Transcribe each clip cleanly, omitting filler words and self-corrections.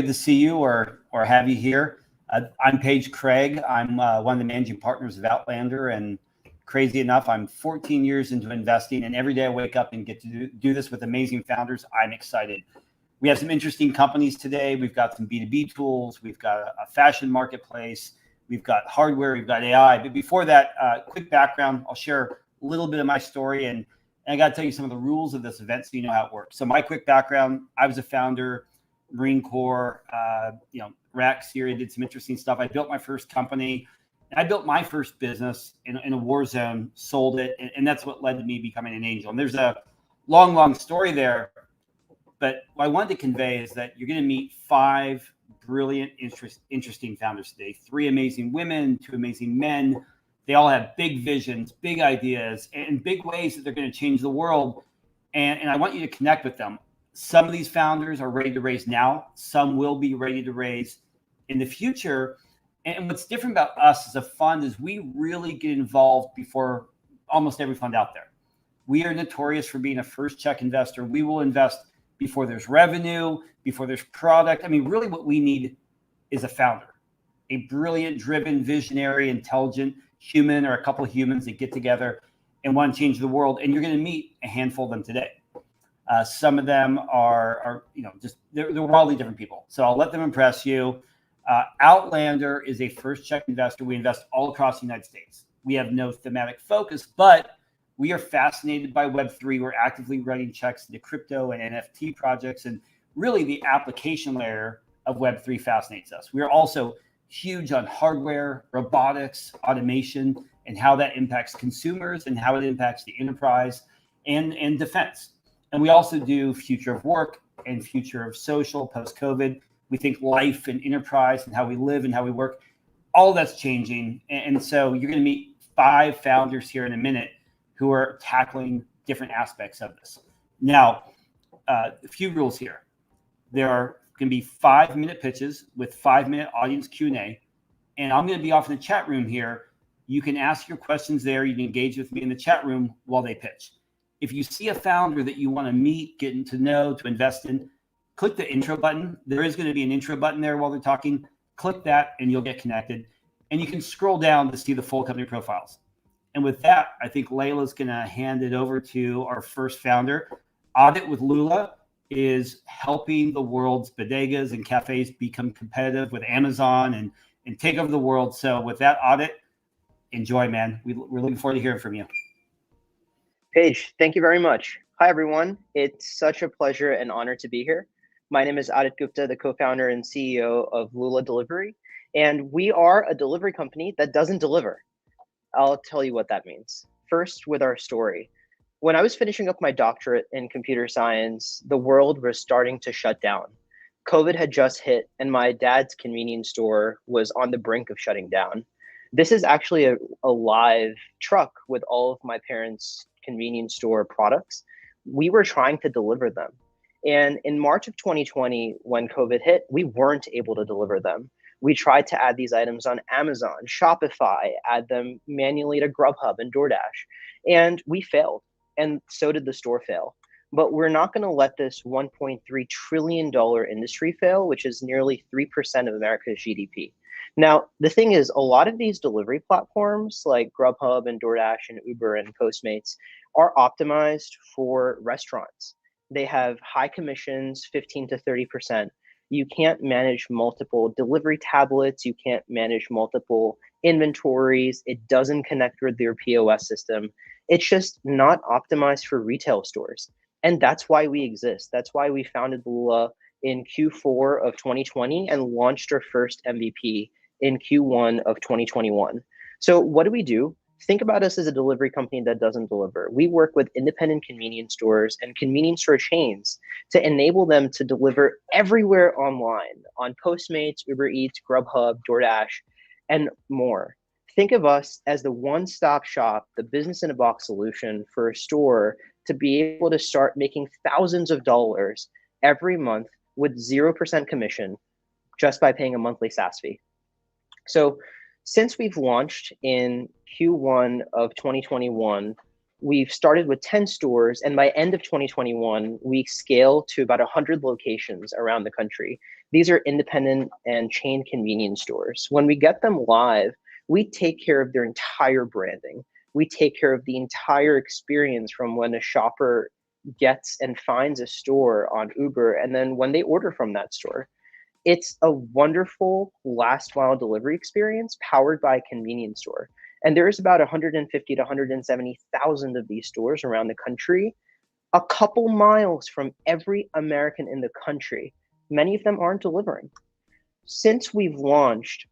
good to see you or have you here. I'm Paige Craig. I'm one of the managing partners of Outlander, and crazy enough, I'm 14 years into investing, and every day I wake up and get to do this with amazing founders. I'm excited. We have some interesting companies today. We've got some B2B tools. We've got a fashion marketplace. We've got hardware. We've got AI. But before that, quick background. I'll share a little bit of my story, and I got to tell you some of the rules of this event so you know how it works. So my quick background, I was a founder, Marine Corps, Iraq, Syria, did some interesting stuff. I built my first company. I built my first business in a war zone, sold it, and that's what led to me becoming an angel. And there's a long story there. But what I wanted to convey is that you're going to meet 5 brilliant, interesting founders today. 3 amazing women, 2 amazing men. They all have big visions, big ideas, and big ways that they're going to change the world. And I want you to connect with them. Some of these founders are ready to raise now. Some will be ready to raise in the future. And what's different about us as a fund is we really get involved before almost every fund out there. We are notorious for being a first check investor. We will invest before there's revenue, before there's product. I mean, really what we need is a founder, a brilliant, driven, visionary, intelligent human or a couple of humans that get together and want to change the world. And you're going to meet a handful of them today. Some of them are they're wildly different people. So I'll let them impress you. Outlander is a first check investor. We invest all across the United States. We have no thematic focus, but we are fascinated by Web3. We're actively writing checks into crypto and NFT projects. And really the application layer of Web3 fascinates us. We are also huge on hardware, robotics, automation, and how that impacts consumers and how it impacts the enterprise and defense. And we also do future of work and future of social post-COVID. We think life and enterprise and how we live and how we work, all that's changing. And so you're going to meet 5 founders here in a minute who are tackling different aspects of this. Now, a few rules here. There are going to be 5-minute pitches with 5-minute audience Q&A. And I'm going to be off in the chat room here. You can ask your questions there. You can engage with me in the chat room while they pitch. If you see a founder that you want to meet, get to know, to invest in, click the intro button. There is going to be an intro button there while they're talking. Click that and you'll get connected. And you can scroll down to see the full company profiles. And with that, I think Layla's going to hand it over to our first founder. Audit with Lula is helping the world's bodegas and cafes become competitive with Amazon and take over the world. So with that, Audit, enjoy, man. We're looking forward to hearing from you. Paige, thank you very much. Hi, everyone. It's such a pleasure and honor to be here. My name is Adit Gupta, the co-founder and CEO of Lula Delivery, and we are a delivery company that doesn't deliver. I'll tell you what that means. First, with our story. When I was finishing up my doctorate in computer science, the world was starting to shut down. COVID had just hit, and my dad's convenience store was on the brink of shutting down. This is actually a live truck with all of my parents' convenience store products. We were trying to deliver them. And in March of 2020, when COVID hit, we weren't able to deliver them. We tried to add these items on Amazon, Shopify, add them manually to Grubhub and DoorDash, and we failed. And so did the store fail. But we're not going to let this $1.3 trillion industry fail, which is nearly 3% of America's GDP. Now, the thing is, a lot of these delivery platforms like Grubhub and DoorDash and Uber and Postmates are optimized for restaurants. They have high commissions, 15 to 30%. You can't manage multiple delivery tablets. You can't manage multiple inventories. It doesn't connect with your POS system. It's just not optimized for retail stores. And that's why we exist. That's why we founded Lula in Q4 of 2020 and launched our first MVP in Q1 of 2021. So what do? Think about us as a delivery company that doesn't deliver. We work with independent convenience stores and convenience store chains to enable them to deliver everywhere online on Postmates, Uber Eats, Grubhub, DoorDash, and more. Think of us as the one-stop shop, the business-in-a-box solution for a store to be able to start making thousands of dollars every month with 0% commission just by paying a monthly SaaS fee. So since we've launched in Q1 of 2021, We've started with 10 stores, and by end of 2021, we scale to about 100 locations around the country. These are independent and chain convenience stores. When we get them live, we take care of their entire branding. We take care of the entire experience from when a shopper gets and finds a store on Uber, and then when they order from that store. It's a wonderful last mile delivery experience powered by a convenience store. And there's about 150 to 170,000 of these stores around the country, a couple miles from every American in the country. Many of them aren't delivering. Since we've launched,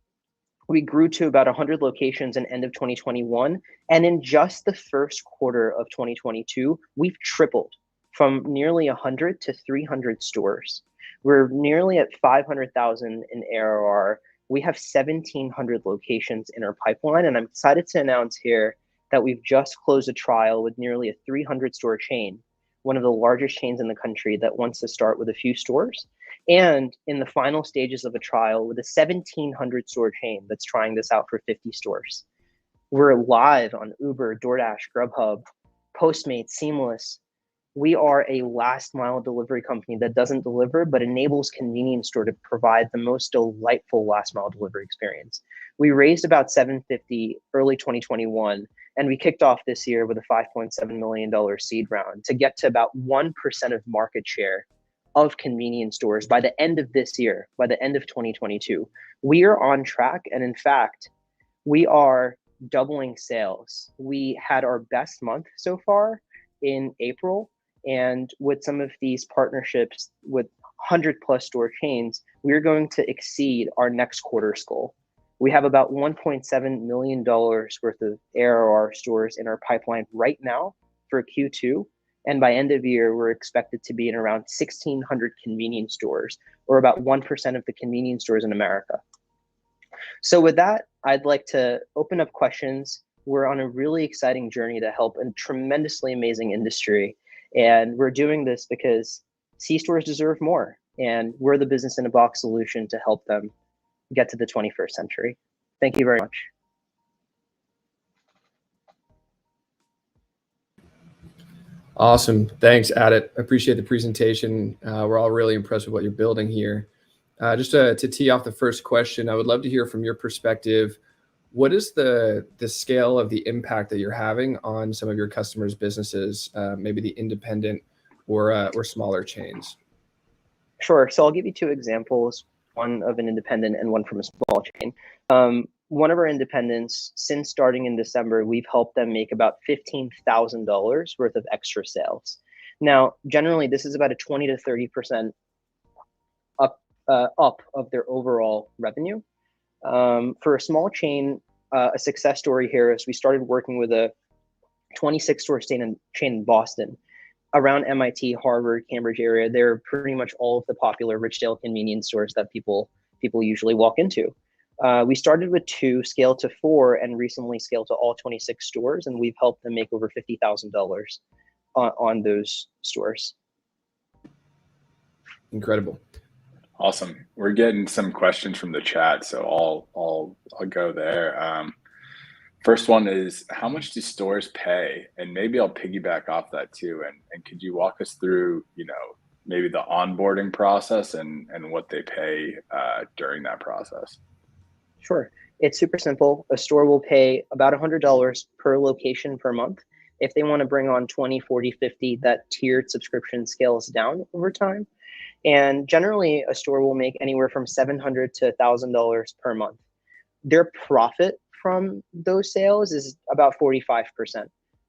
we grew to about 100 locations in end of 2021. And in just the first quarter of 2022, we've tripled from nearly 100 to 300 stores. We're nearly at 500,000 in ARR. We have 1,700 locations in our pipeline, and I'm excited to announce here that we've just closed a trial with nearly a 300 store chain, one of the largest chains in the country that wants to start with a few stores, and in the final stages of a trial with a 1,700 store chain that's trying this out for 50 stores. We're live on Uber, DoorDash, Grubhub, Postmates, Seamless. We are a last mile delivery company that doesn't deliver, but enables convenience store to provide the most delightful last mile delivery experience. We raised about $750 early 2021, and we kicked off this year with a $5.7 million seed round to get to about 1% of market share of convenience stores by the end of this year, by the end of 2022. We are on track, and in fact, we are doubling sales. We had our best month so far in April. And with some of these partnerships with 100 plus store chains, we're going to exceed our next quarter's goal. We have about $1.7 million worth of ARR stores in our pipeline right now for Q2. And by end of year, we're expected to be in around 1,600 convenience stores, or about 1% of the convenience stores in America. So with that, I'd like to open up questions. We're on a really exciting journey to help a tremendously amazing industry. And we're doing this because C-stores deserve more. And we're the business in a box solution to help them get to the 21st century. Thank you very much. Awesome. Thanks, Adit. Appreciate the presentation. We're all really impressed with what you're building here. Just to tee off the first question, I would love to hear from your perspective, what is the scale of the impact that you're having on some of your customers' businesses, maybe the independent or smaller chains? Sure. So I'll give you two examples, one of an independent and one from a small chain. One of our independents, since starting in December, we've helped them make about $15,000 worth of extra sales. Now, generally, this is about a 20 to 30% up of their overall revenue. For a small chain, a success story here is we started working with a 26 store chain in Boston around MIT, Harvard, Cambridge area. They're pretty much all of the popular Richdale convenience stores that people usually walk into. We started with 2, scaled to 4, and recently scaled to all 26 stores, and we've helped them make over $50,000 on those stores. Incredible. Awesome. We're getting some questions from the chat, so I'll go there. First one is, how much do stores pay? And maybe I'll piggyback off that too. And could you walk us through, maybe the onboarding process and what they pay during that process? Sure. It's super simple. A store will pay about $100 per location per month. If they want to bring on 20, 40, 50, that tiered subscription scales down over time. And generally, a store will make anywhere from $700 to $1,000 per month. Their profit from those sales is about 45%.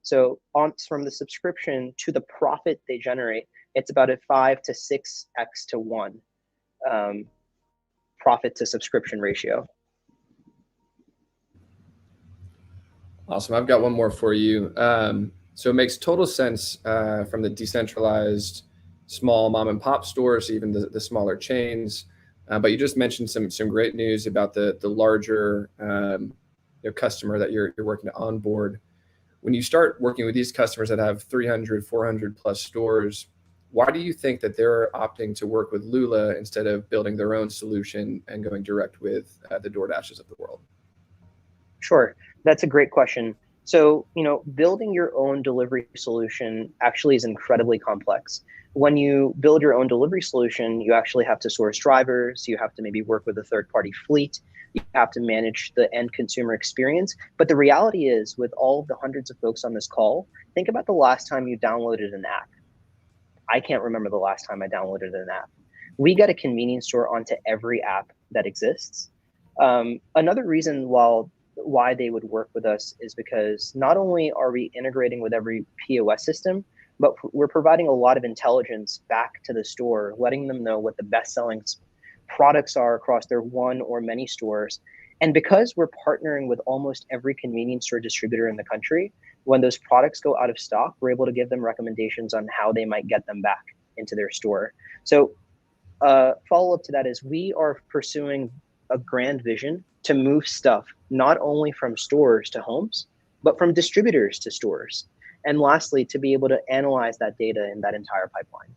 So from the subscription to the profit they generate, it's about a 5 to 6x to 1 profit to subscription ratio. Awesome. I've got one more for you. So it makes total sense from the decentralized small mom and pop stores, even the smaller chains. But you just mentioned some great news about the larger customer that you're working to onboard. When you start working with these customers that have 300, 400 plus stores, why do you think that they're opting to work with Lula instead of building their own solution and going direct with the DoorDashes of the world? Sure. That's a great question. So, building your own delivery solution actually is incredibly complex. When you build your own delivery solution, you actually have to source drivers, you have to maybe work with a third-party fleet, you have to manage the end consumer experience. But the reality is, with all of the hundreds of folks on this call, think about the last time you downloaded an app. I can't remember the last time I downloaded an app. We get a convenience store onto every app that exists. Another reason why they would work with us is because not only are we integrating with every POS system, but we're providing a lot of intelligence back to the store, letting them know what the best-selling products are across their one or many stores. And because we're partnering with almost every convenience store distributor in the country, when those products go out of stock, we're able to give them recommendations on how they might get them back into their store. So follow-up to that is we are pursuing a grand vision to move stuff not only from stores to homes, but from distributors to stores. And lastly, to be able to analyze that data in that entire pipeline.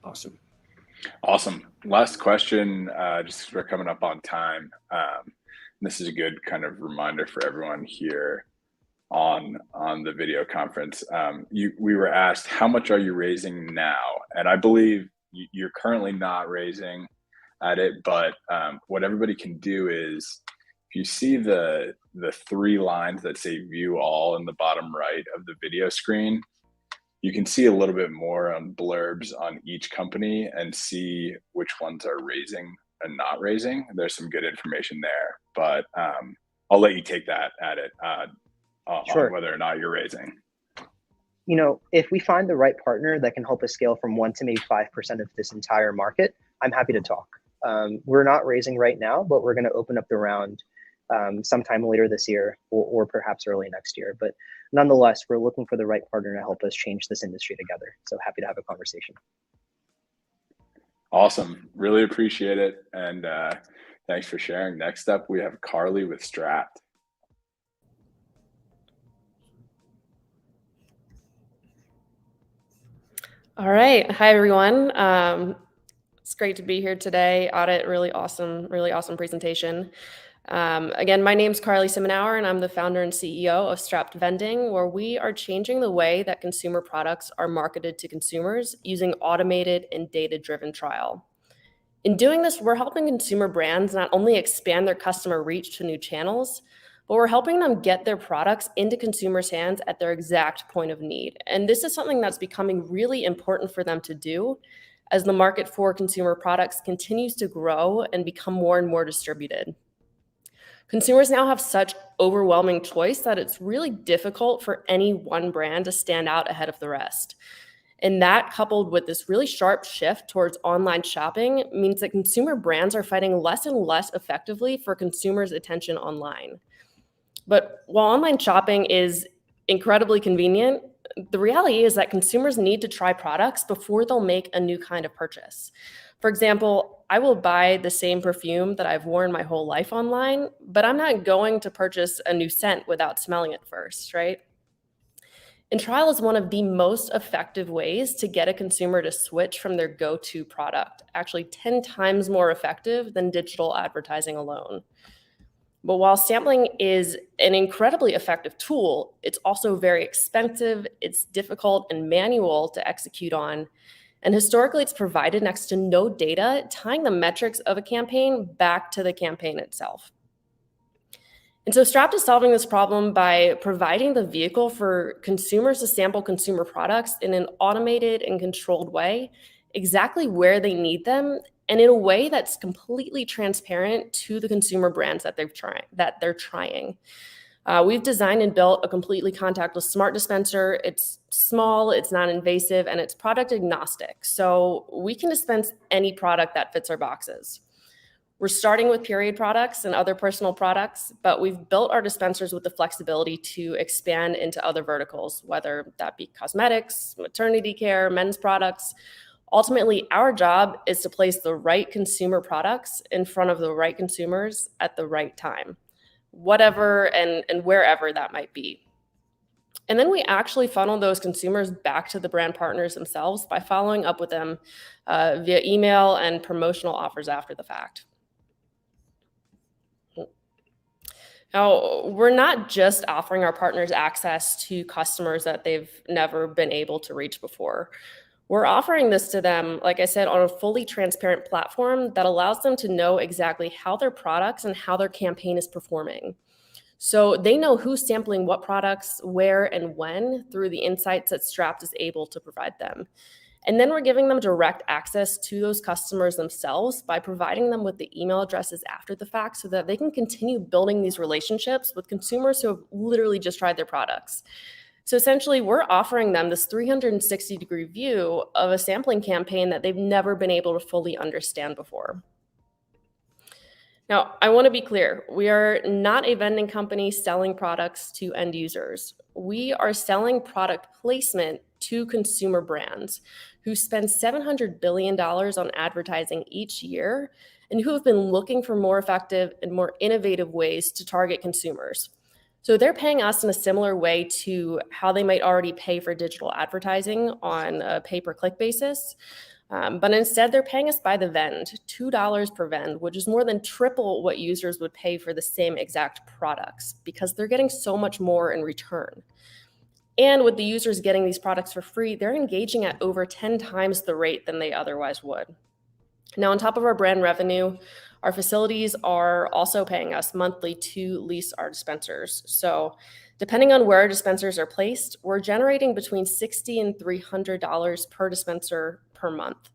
Awesome. Last question, just 'cause we're coming up on time. This is a good kind of reminder for everyone here on the video conference. We were asked, how much are you raising now? And I believe you're currently not raising at it, but what everybody can do is, if you see the 3 lines that say view all in the bottom right of the video screen, you can see a little bit more on blurbs on each company and see which ones are raising and not raising. There's some good information there, but I'll let you take that at it Sure. on whether or not you're raising. If we find the right partner that can help us scale from 1 to maybe 5% of this entire market, I'm happy to talk. We're not raising right now, but we're going to open up the round sometime later this year or perhaps early next year. But nonetheless, we're looking for the right partner to help us change this industry together. So happy to have a conversation. Awesome. Really appreciate it. And thanks for sharing. Next up, we have Carly with Strat. All right. Hi, everyone. It's great to be here today. Audit, really awesome presentation. Again, my name's Carly Simonauer, and I'm the founder and CEO of Strapped Vending, where we are changing the way that consumer products are marketed to consumers using automated and data-driven trial. In doing this, we're helping consumer brands not only expand their customer reach to new channels, but we're helping them get their products into consumers' hands at their exact point of need. And this is something that's becoming really important for them to do as the market for consumer products continues to grow and become more and more distributed. Consumers now have such overwhelming choice that it's really difficult for any one brand to stand out ahead of the rest. And that, coupled with this really sharp shift towards online shopping, means that consumer brands are fighting less and less effectively for consumers' attention online. But while online shopping is incredibly convenient, the reality is that consumers need to try products before they'll make a new kind of purchase. For example, I will buy the same perfume that I've worn my whole life online, but I'm not going to purchase a new scent without smelling it first, right? And trial is one of the most effective ways to get a consumer to switch from their go-to product, actually 10 times more effective than digital advertising alone. But while sampling is an incredibly effective tool, it's also very expensive, it's difficult and manual to execute on. And historically, it's provided next to no data tying the metrics of a campaign back to the campaign itself. And so Strapped is solving this problem by providing the vehicle for consumers to sample consumer products in an automated and controlled way, exactly where they need them, and in a way that's completely transparent to the consumer brands that they're trying. We've designed and built a completely contactless smart dispenser. It's small, it's non-invasive, and it's product agnostic. So we can dispense any product that fits our boxes. We're starting with period products and other personal products, but we've built our dispensers with the flexibility to expand into other verticals, whether that be cosmetics, maternity care, men's products. Ultimately, our job is to place the right consumer products in front of the right consumers at the right time, whatever and wherever that might be. And then we actually funnel those consumers back to the brand partners themselves by following up with them via email and promotional offers after the fact. Now, we're not just offering our partners access to customers that they've never been able to reach before. We're offering this to them, like I said, on a fully transparent platform that allows them to know exactly how their products and how their campaign is performing. So they know who's sampling what products, where, and when through the insights that Strapped is able to provide them. And then we're giving them direct access to those customers themselves by providing them with the email addresses after the fact so that they can continue building these relationships with consumers who have literally just tried their products. So essentially, we're offering them this 360-degree view of a sampling campaign that they've never been able to fully understand before. Now, I want to be clear, we are not a vending company selling products to end users. We are selling product placement to consumer brands who spend $700 billion on advertising each year and who have been looking for more effective and more innovative ways to target consumers. So they're paying us in a similar way to how they might already pay for digital advertising on a pay-per-click basis. But instead, they're paying us by the vend, $2 per vend, which is more than triple what users would pay for the same exact products because they're getting so much more in return. And with the users getting these products for free, they're engaging at over 10 times the rate than they otherwise would. Now, on top of our brand revenue, our facilities are also paying us monthly to lease our dispensers. So depending on where our dispensers are placed, we're generating between $60 and $300 per dispenser per month,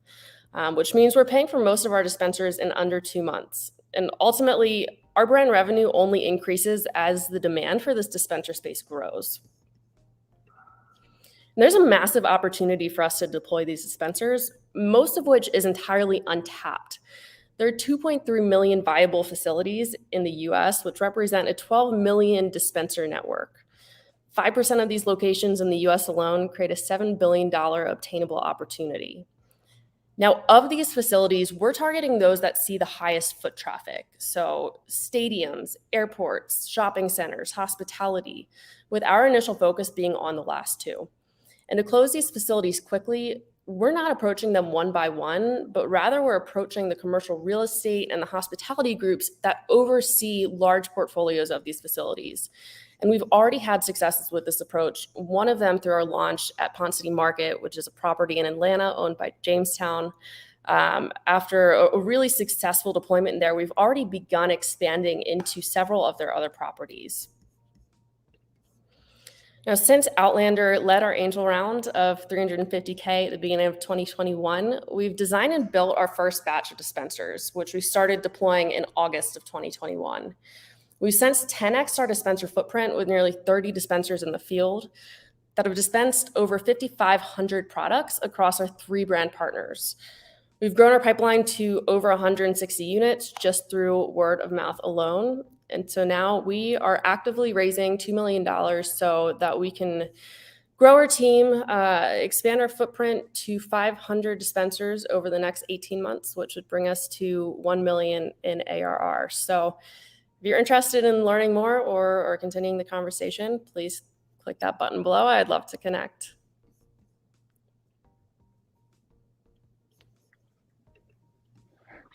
which means we're paying for most of our dispensers in under 2 months. And ultimately, our brand revenue only increases as the demand for this dispenser space grows. And there's a massive opportunity for us to deploy these dispensers, most of which is entirely untapped. There are 2.3 million viable facilities in the US, which represent a 12 million dispenser network. 5% of these locations in the US alone create a $7 billion obtainable opportunity. Now, of these facilities, we're targeting those that see the highest foot traffic. So stadiums, airports, shopping centers, hospitality, with our initial focus being on the last two. And to close these facilities quickly, we're not approaching them one by one, but rather we're approaching the commercial real estate and the hospitality groups that oversee large portfolios of these facilities. And we've already had successes with this approach, one of them through our launch at Pond City Market, which is a property in Atlanta owned by Jamestown. After a really successful deployment in there, we've already begun expanding into several of their other properties. Now, since Outlander led our angel round of $350K at the beginning of 2021, we've designed and built our first batch of dispensers, which we started deploying in August of 2021. We've since 10x'd our dispenser footprint with nearly 30 dispensers in the field that have dispensed over 5,500 products across our 3 brand partners. We've grown our pipeline to over 160 units just through word of mouth alone. And so now we are actively raising $2 million so that we can grow our team, expand our footprint to 500 dispensers over the next 18 months, which would bring us to 1 million in ARR. So if you're interested in learning more or continuing the conversation, please click that button below. I'd love to connect.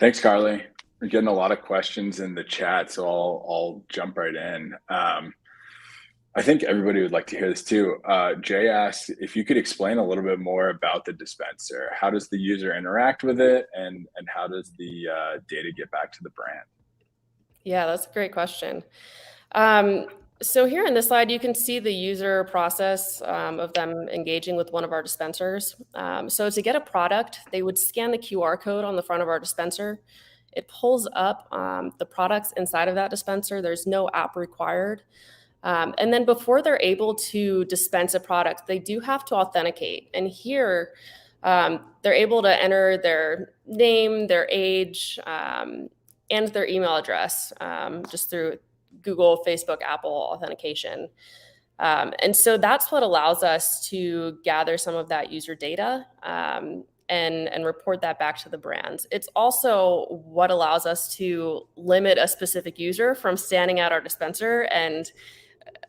Thanks, Carly. We're getting a lot of questions in the chat, so I'll jump right in. I think everybody would like to hear this too. Jay asked if you could explain a little bit more about the dispenser. How does the user interact with it, and how does the data get back to the brand? Yeah, that's a great question. So here in this slide, you can see the user process of them engaging with one of our dispensers. So to get a product, they would scan the QR code on the front of our dispenser. It pulls up the products inside of that dispenser. There's no app required. And then before they're able to dispense a product, they do have to authenticate. And here, they're able to enter their name, their age, and their email address just through Google, Facebook, Apple authentication. And so that's what allows us to gather some of that user data and report that back to the brands. It's also what allows us to limit a specific user from standing at our dispenser and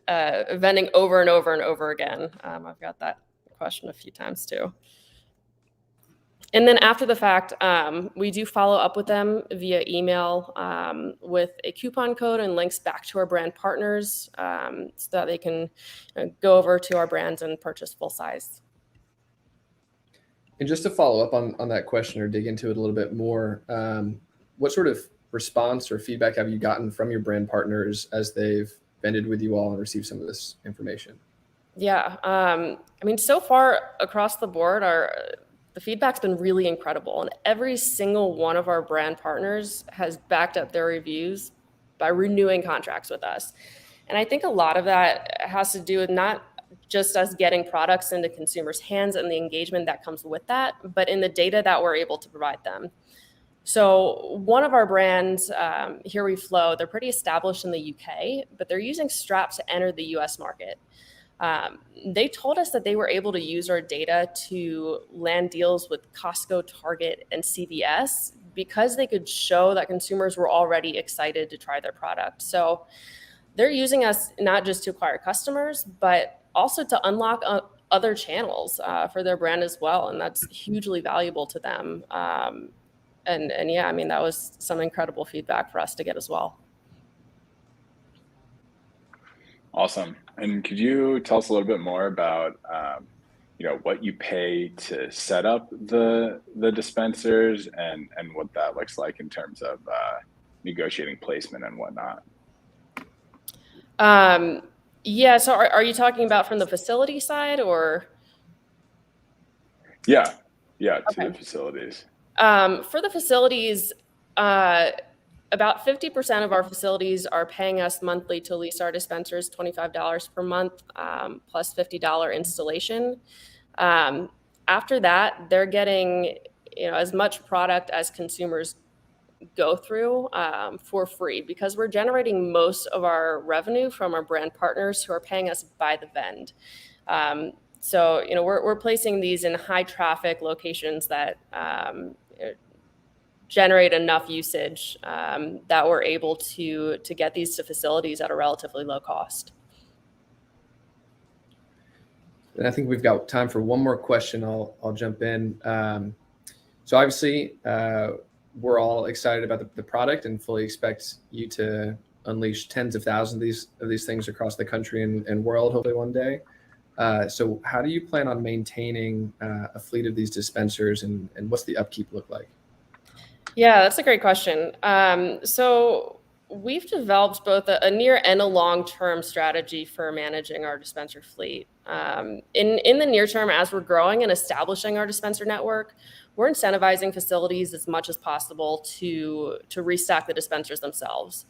vending over and over and over again. I've got that question a few times too. And then after the fact, we do follow up with them via email with a coupon code and links back to our brand partners so that they can go over to our brands and purchase full size. And just to follow up on that question or dig into it a little bit more, what sort of response or feedback have you gotten from your brand partners as they've vended with you all and received some of this information? Yeah, I mean, so far across the board, the feedback's been really incredible, and every single one of our brand partners has backed up their reviews by renewing contracts with us. And I think a lot of that has to do with not just us getting products into consumers' hands and the engagement that comes with that, but in the data that we're able to provide them. So one of our brands, Here We Flow, they're pretty established in the UK, but they're using Strap to enter the US market. They told us that they were able to use our data to land deals with Costco, Target, and CVS because they could show that consumers were already excited to try their product. So they're using us not just to acquire customers, but also to unlock other channels for their brand as well. And that's hugely valuable to them. And yeah, I mean, that was some incredible feedback for us to get as well. Awesome. And could you tell us a little bit more about, what you pay to set up the dispensers and what that looks like in terms of negotiating placement and whatnot? Yeah. So are you talking about from the facility side or? Yeah. To Okay. the facilities. For the facilities, about 50% of our facilities are paying us monthly to lease our dispensers, $25 per month, plus $50 installation. After that, they're getting as much product as consumers go through for free because we're generating most of our revenue from our brand partners who are paying us by the vend. So we're placing these in high traffic locations that generate enough usage that we're able to get these to facilities at a relatively low cost. And I think we've got time for one more question. I'll jump in. So obviously, we're all excited about the product and fully expect you to unleash tens of thousands of these things across the country and world, hopefully one day. So how do you plan on maintaining a fleet of these dispensers and what's the upkeep look like? Yeah, that's a great question. So we've developed both a near and a long-term strategy for managing our dispenser fleet. In the near term, as we're growing and establishing our dispenser network, we're incentivizing facilities as much as possible to restock the dispensers themselves.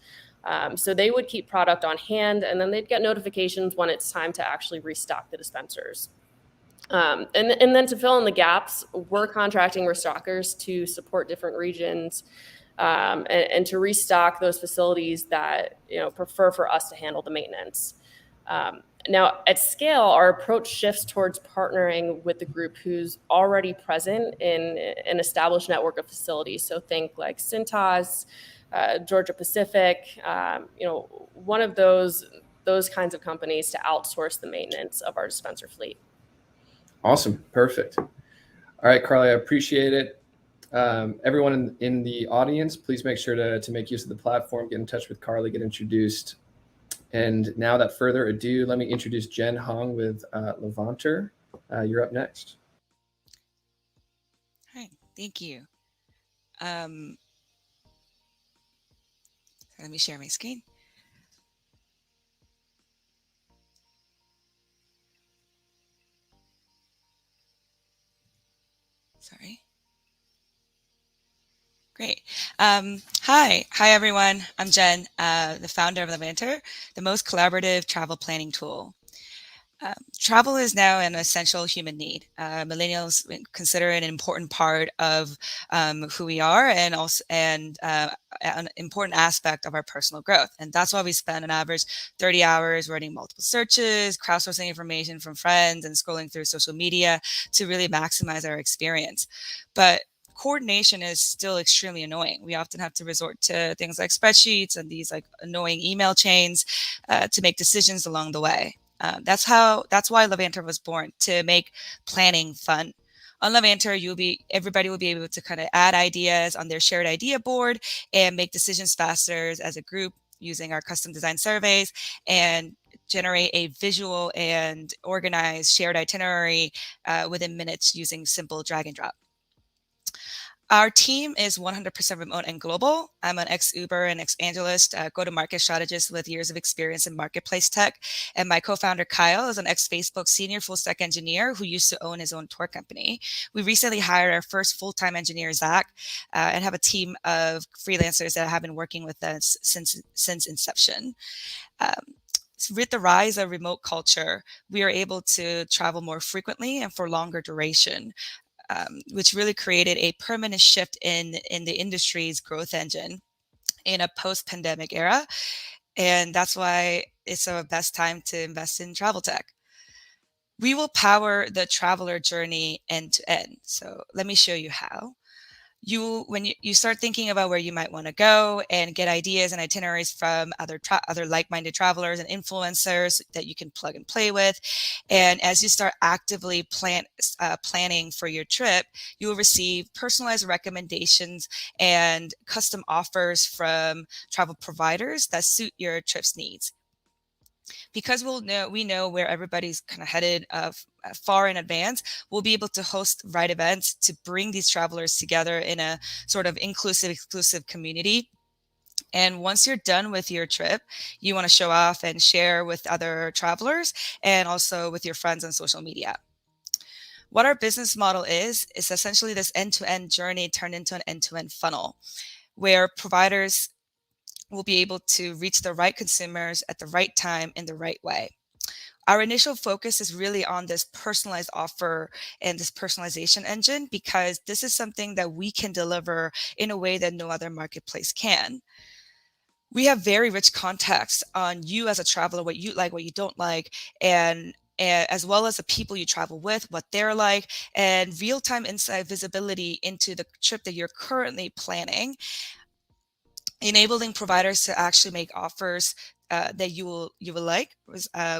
So they would keep product on hand, and then they'd get notifications when it's time to actually restock the dispensers. And then to fill in the gaps, we're contracting restockers to support different regions and to restock those facilities that prefer for us to handle the maintenance. Now, at scale, our approach shifts towards partnering with the group who's already present in an established network of facilities. So think like Cintas, Georgia Pacific, one of those kinds of companies to outsource the maintenance of our dispenser fleet. Awesome. Perfect. All right, Carly, I appreciate it. Everyone in the audience, please make sure to make use of the platform, get in touch with Carly, get introduced. And now, without further ado, let me introduce Jen Hong with Levanter. You're up next. Hi, thank you. Let me share my screen. Sorry. Great. Hi everyone. I'm Jen, the founder of Levanter, the most collaborative travel planning tool. Travel is now an essential human need. Millennials consider it an important part of who we are and also an important aspect of our personal growth. And that's why we spend an average 30 hours running multiple searches, crowdsourcing information from friends, and scrolling through social media to really maximize our experience. But coordination is still extremely annoying. We often have to resort to things like spreadsheets and these annoying email chains to make decisions along the way. That's why Levanter was born, to make planning fun. On Levanter, everybody will be able to kind of add ideas on their shared idea board and make decisions faster as a group using our custom design surveys, and generate a visual and organized shared itinerary within minutes using simple drag and drop. Our team is 100% remote and global. I'm an ex-Uber and ex-Angelist, go-to-market strategist with years of experience in marketplace tech. And my co-founder, Kyle, is an ex-Facebook senior full-stack engineer who used to own his own tour company. We recently hired our first full-time engineer, Zach, and have a team of freelancers that have been working with us since inception. With the rise of remote culture, we are able to travel more frequently and for longer duration. Which really created a permanent shift in the industry's growth engine in a post-pandemic era. And that's why it's the best time to invest in travel tech. We will power the traveler journey end to end. So let me show you how. When you start thinking about where you might want to go and get ideas and itineraries from other like-minded travelers and influencers that you can plug and play with, and as you start actively planning for your trip, you will receive personalized recommendations and custom offers from travel providers that suit your trip's needs. Because we know where everybody's kind of headed far in advance, we'll be able to host right events to bring these travelers together in a sort of inclusive, exclusive community. And once you're done with your trip, you want to show off and share with other travelers and also with your friends on social media. What our business model is essentially this end-to-end journey turned into an end-to-end funnel, where providers will be able to reach the right consumers at the right time in the right way. Our initial focus is really on this personalized offer and this personalization engine, because this is something that we can deliver in a way that no other marketplace can. We have very rich context on you as a traveler, what you like, what you don't like, and as well as the people you travel with, what they're like, and real-time insight visibility into the trip that you're currently planning, enabling providers to actually make offers that you will like,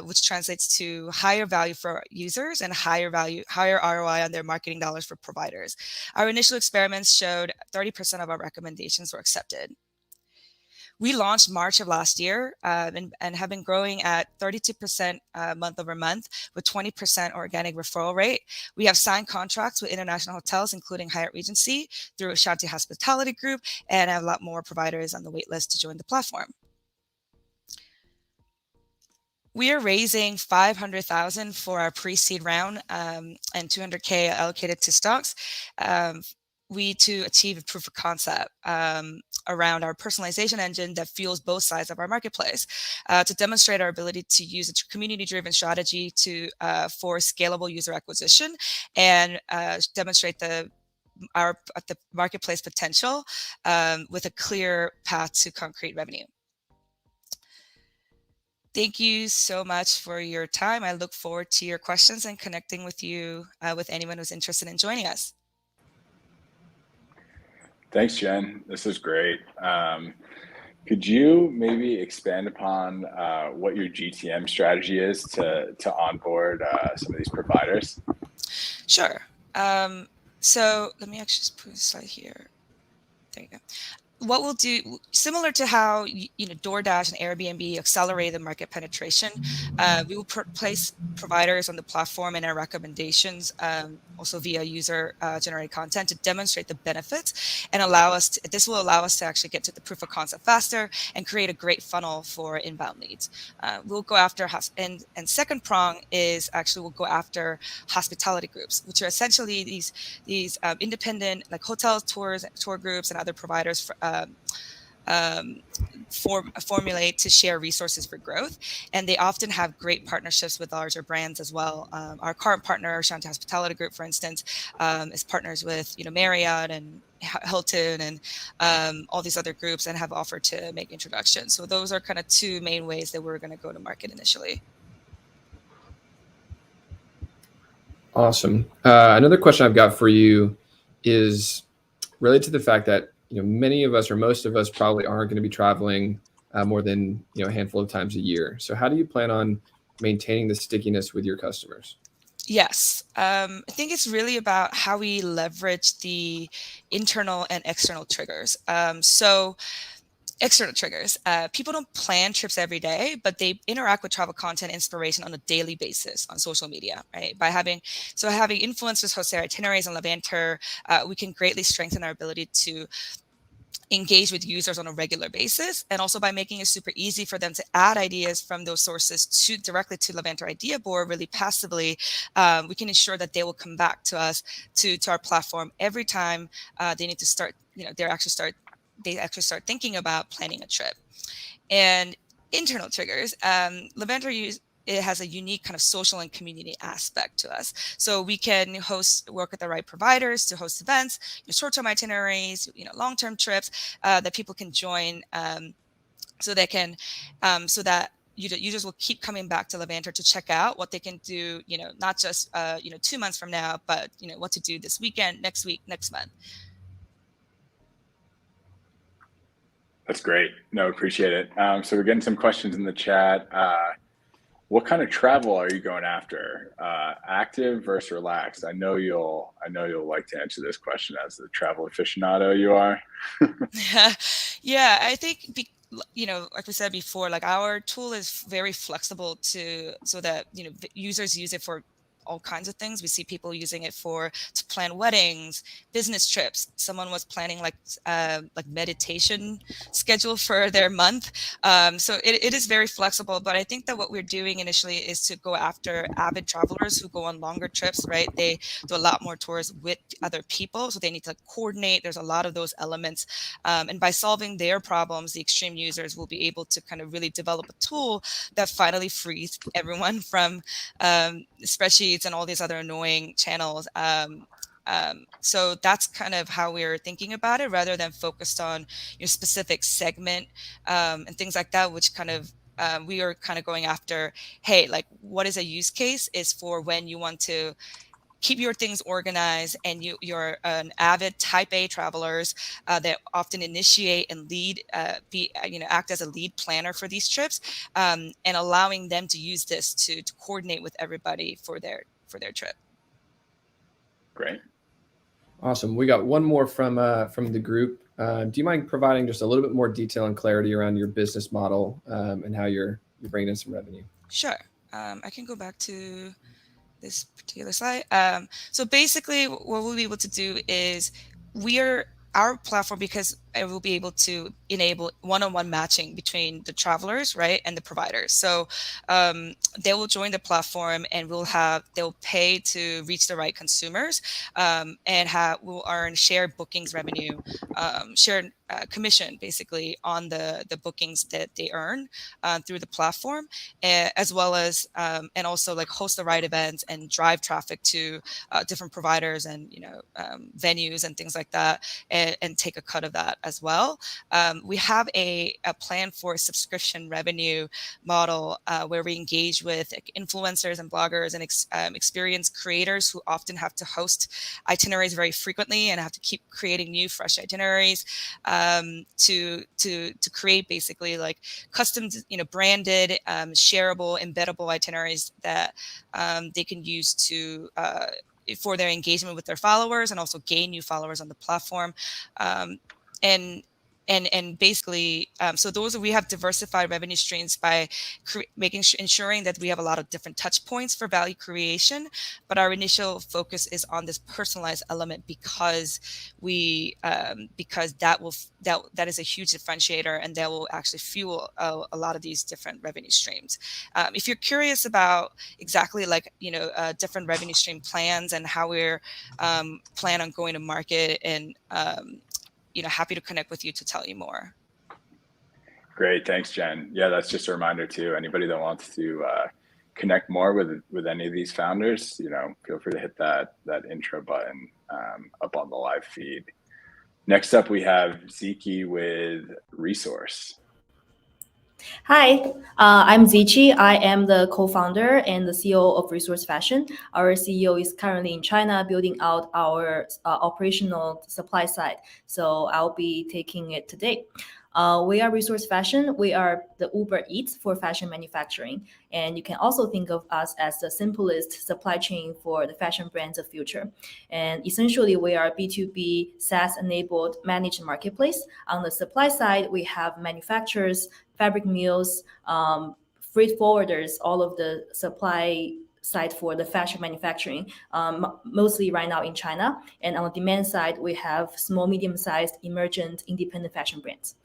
which translates to higher value for users and higher ROI on their marketing dollars for providers. Our initial experiments showed 30% of our recommendations were accepted. We launched March of last year and have been growing at 32% month over month with 20% organic referral rate. We have signed contracts with international hotels, including Hyatt Regency, through Ashanti Hospitality Group, and have a lot more providers on the wait list to join the platform. We are raising $500,000 for our pre-seed round and $200K allocated to Stonks. To achieve a proof of concept around our personalization engine that fuels both sides of our marketplace, to demonstrate our ability to use a community-driven strategy for scalable user acquisition, and demonstrate the marketplace potential with a clear path to concrete revenue. Thank you so much for your time. I look forward to your questions and connecting with you, with anyone who's interested in joining us. Thanks, Jen. This is great. Could you maybe expand upon what your GTM strategy is to onboard some of these providers? Sure. So let me actually just put a slide here. There you go. What we'll do, similar to how DoorDash and Airbnb accelerate the market penetration, we will place providers on the platform and our recommendations, also via user generated content, to demonstrate the benefits and this will allow us to actually get to the proof of concept faster and create a great funnel for inbound leads. We'll go after, and second prong is actually we'll go after hospitality groups, which are essentially these independent like hotel tour groups and other providers formulate to share resources for growth, and they often have great partnerships with larger brands as well. Our current partner, Ashanti Hospitality Group, for instance, is partners with Marriott and Hilton and all these other groups, and have offered to make introductions. So those are kind of two main ways that we're going to go to market initially. Awesome. Another question I've got for you is related to the fact that many of us, or most of us, probably aren't going to be traveling more than a handful of times a year. So how do you plan on maintaining the stickiness with your customers? Yes. I think it's really about how we leverage the internal and external triggers. So external triggers. People don't plan trips every day, but they interact with travel content inspiration on a daily basis on social media, right? Having influencers host their itineraries on Levanter, we can greatly strengthen our ability to engage with users on a regular basis, and also by making it super easy for them to add ideas from those sources directly to Levanter Idea Board really passively. We can ensure that they will come back to us to our platform every time they need to start. They actually start thinking about planning a trip. And internal triggers, Levanter it has a unique kind of social and community aspect to us. So we can work with the right providers to host events, short-term itineraries, long-term trips that people can join, so that users will keep coming back to Levanter to check out what they can do, not just 2 months from now, but what to do this weekend, next week, next month. That's great. No, appreciate it. So we're getting some questions in the chat. What kind of travel are you going after? Active versus relaxed? I know you'll like to answer this question as the travel aficionado you are. Yeah, I think like we said before, like our tool is very flexible so that users use it for all kinds of things. We see people using it to plan weddings, business trips. Someone was planning like meditation schedule for their month. So it is very flexible, but I think that what we're doing initially is to go after avid travelers who go on longer trips, right? They do a lot more tours with other people, so they need to coordinate. There's a lot of those elements. And by solving their problems, the extreme users will be able to kind of really develop a tool that finally frees everyone from spreadsheets and all these other annoying channels. So that's kind of how we're thinking about it, rather than focused on your specific segment and things like that, which kind of we are kind of going after, hey, like what is a use case is for when you want to keep your things organized and you're an avid type A travelers that often initiate and lead, act as a lead planner for these trips, and allowing them to use this to coordinate with everybody for their trip. Great. Awesome. We got one more from the group. Do you mind providing just a little bit more detail and clarity around your business model and how you're bringing in some revenue? Sure. I can go back to this particular slide. So basically what we'll be able to do is our platform, because it will be able to enable one-on-one matching between the travelers, right, and the providers. So they will join the platform and they'll pay to reach the right consumers, and will earn shared bookings revenue, shared commission basically on the bookings that they earn through the platform, as well as and also like host the right events and drive traffic to different providers and venues and things like that, and take a cut of that as well. We have a plan for a subscription revenue model where we engage with influencers and bloggers and experienced creators who often have to host itineraries very frequently and have to keep creating new fresh itineraries to create basically like custom, branded, shareable, embeddable itineraries that they can use for their engagement with their followers and also gain new followers on the platform. And basically, so we have diversified revenue streams by ensuring that we have a lot of different touch points for value creation. But our initial focus is on this personalized element because that is a huge differentiator, and that will actually fuel a lot of these different revenue streams. If you're curious about exactly different revenue stream plans and how we're plan on going to market, and happy to connect with you to tell you more. Great, thanks, Jen. Yeah, that's just a reminder too. Anybody that wants to connect more with any of these founders, feel free to hit that intro button up on the live feed. Next up, we have Ziki with Resource. Hi, I'm Zichi. I am the co-founder and the CEO of Resource Fashion. Our CEO is currently in China building out our operational supply side, so I'll be taking it today. We are Resource Fashion. We are the Uber Eats for fashion manufacturing. And you can also think of us as the simplest supply chain for the fashion brands of future. And essentially, we are a B2B SaaS-enabled managed marketplace. On the supply side, we have manufacturers, fabric mills, freight forwarders, all of the supply side for the fashion manufacturing, mostly right now in China. And on the demand side, we have small, medium-sized, emergent, independent fashion brands.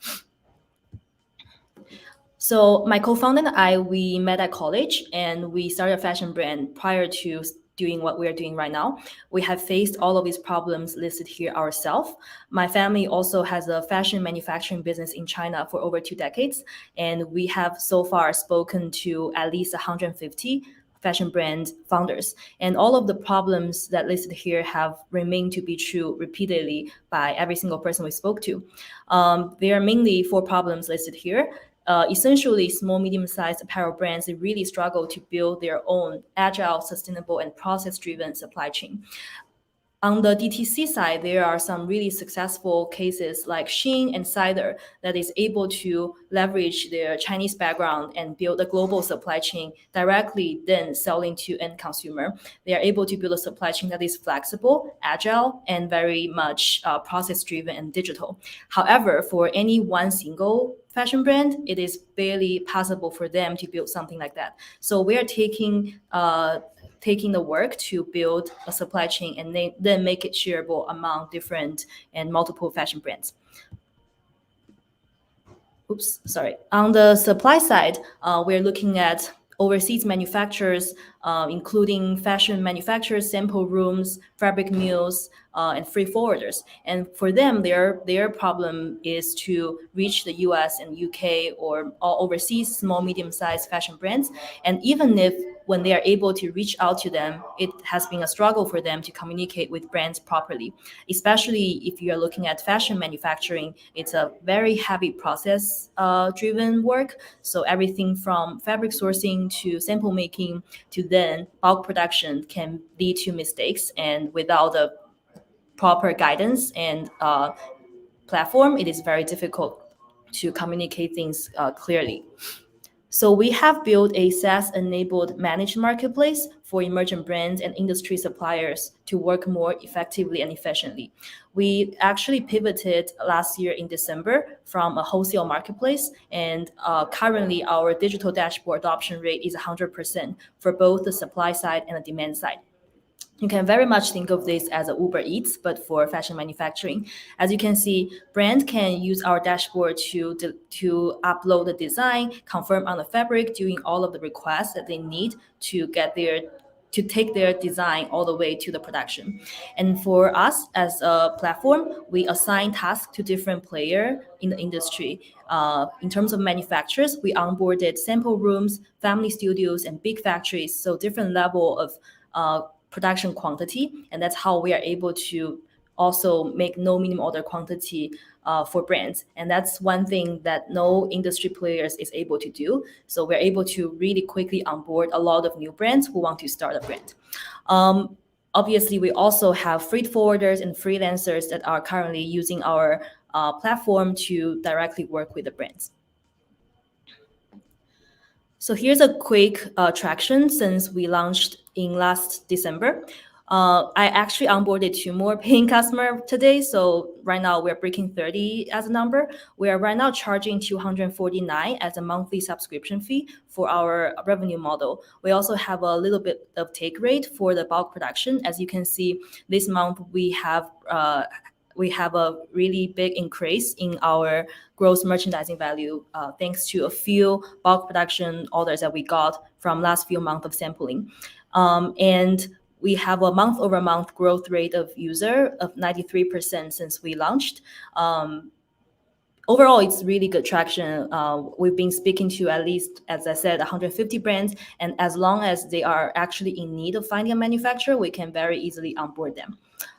So my co-founder and I, we met at college and we started a fashion brand prior to doing what we're doing right now. We have faced all of these problems listed here ourselves. My family also has a fashion manufacturing business in China for over 2 decades. And we have so far spoken to at least 150 fashion brand founders. And all of the problems that listed here have remained to be true repeatedly by every single person we spoke to. There are mainly 4 problems listed here. Essentially, small, medium-sized apparel brands, they really struggle to build their own agile, sustainable, and process-driven supply chain. On the DTC side, there are some really successful cases like Shein and Cider that is able to leverage their Chinese background and build a global supply chain directly then selling to end consumer. They are able to build a supply chain that is flexible, agile, and very much process-driven and digital. However, for any one single fashion brand, it is barely possible for them to build something like that. So we are taking the work to build a supply chain and then make it shareable among different and multiple fashion brands. Oops, sorry. On the supply side, we're looking at overseas manufacturers, including fashion manufacturers, sample rooms, fabric mills, and freight forwarders. And for them, their problem is to reach the US and UK or all overseas small, medium-sized fashion brands. And even if when they are able to reach out to them, it has been a struggle for them to communicate with brands properly. Especially if you're looking at fashion manufacturing, it's a very heavy process driven work. So everything from fabric sourcing to sample making to then bulk production can lead to mistakes. And without a proper guidance and platform, it is very difficult to communicate things clearly. So we have built a SaaS-enabled managed marketplace for emerging brands and industry suppliers to work more effectively and efficiently. We actually pivoted last year in December from a wholesale marketplace, and currently our digital dashboard adoption rate is 100% for both the supply side and the demand side. You can very much think of this as a Uber Eats, but for fashion manufacturing. As you can see, brand can use our dashboard to upload the design, confirm on the fabric, doing all of the requests that they need to take their design all the way to the production. And for us as a platform, we assign tasks to different players in the industry. In terms of manufacturers, we onboarded sample rooms, family studios, and big factories, so different level of production quantity, and that's how we are able to also make no minimum order quantity for brands. And that's one thing that no industry players is able to do. So we're able to really quickly onboard a lot of new brands who want to start a brand. Obviously, we also have freight forwarders and freelancers that are currently using our platform to directly work with the brands. So here's a quick traction since we launched in last December. I actually onboarded 2 more paying customers today. So right now we're breaking 30 as a number. We are right now charging $249 as a monthly subscription fee for our revenue model. We also have a little bit of take rate for the bulk production. As you can see, this month we have a really big increase in our gross merchandising value thanks to a few bulk production orders that we got from last few months of sampling. And we have a month-over-month growth rate of user of 93% since we launched. Overall, it's really good traction. We've been speaking to at least, as I said, 150 brands. And as long as they are actually in need of finding a manufacturer, we can very easily onboard them.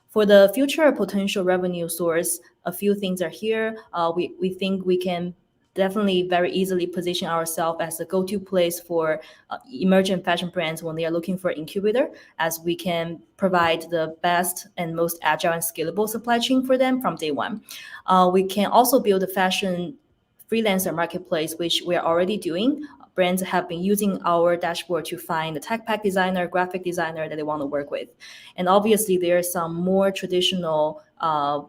For the future potential revenue source, a few things are here. We think we can definitely very easily position ourselves as a go-to place for emerging fashion brands when they are looking for incubator, as we can provide the best and most agile and scalable supply chain for them from day one. We can also build a fashion freelancer marketplace, which we're already doing. Brands have been using our dashboard to find the tech pack designer, graphic designer that they want to work with. And obviously there are some more traditional